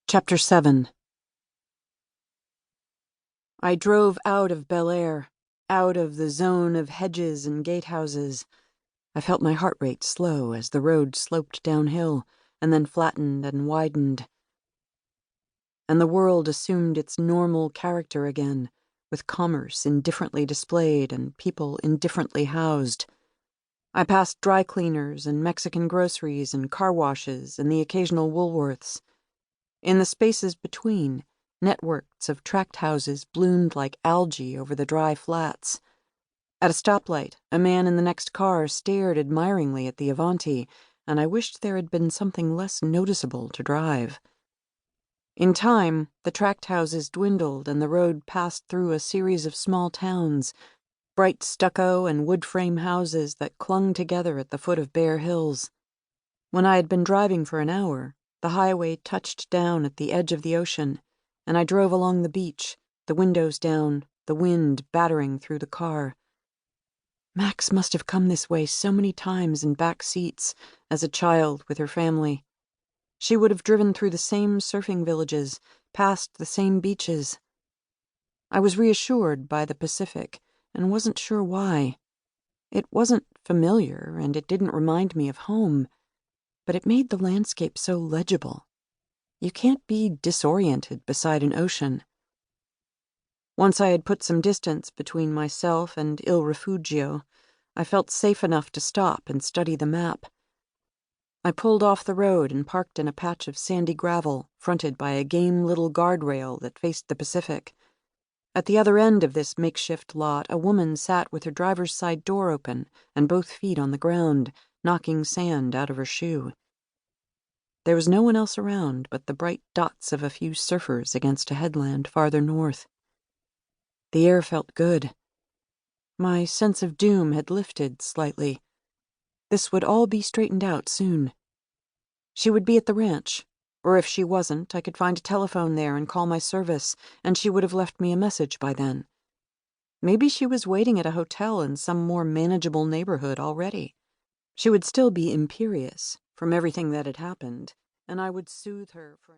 Chapter 7. I drove out of Bel Air, out of the zone of hedges and gatehouses. I felt my heart rate slow as the road sloped downhill and then flattened and widened. And the world assumed its normal character again, with commerce indifferently displayed and people indifferently housed. I passed dry cleaners and Mexican groceries and car washes and the occasional Woolworths. In the spaces between, networks of tract houses bloomed like algae over the dry flats. At a stoplight, a man in the next car stared admiringly at the Avanti, and I wished there had been something less noticeable to drive. In time, the tract houses dwindled and the road passed through a series of small towns, bright stucco and wood frame houses that clung together at the foot of bare hills. When I had been driving for an hour, the highway touched down at the edge of the ocean, and I drove along the beach, the windows down, the wind battering through the car. Max must have come this way so many times in back seats, as a child with her family. She would have driven through the same surfing villages, past the same beaches. I was reassured by the Pacific, and wasn't sure why. It wasn't familiar, and it didn't remind me of home, but it made the landscape so legible. You can't be disoriented beside an ocean. Once I had put some distance between myself and Il Rifugio, I felt safe enough to stop and study the map. I pulled off the road and parked in a patch of sandy gravel fronted by a game little guardrail that faced the Pacific. At the other end of this makeshift lot, a woman sat with her driver's side door open and both feet on the ground, knocking sand out of her shoe. There was no one else around but the bright dots of a few surfers against a headland farther north. The air felt good. My sense of doom had lifted slightly. This would all be straightened out soon. She would be at the ranch, or if she wasn't, I could find a telephone there and call my service, and she would have left me a message by then. Maybe she was waiting at a hotel in some more manageable neighborhood already. She would still be imperious from everything that had happened, and I would soothe her for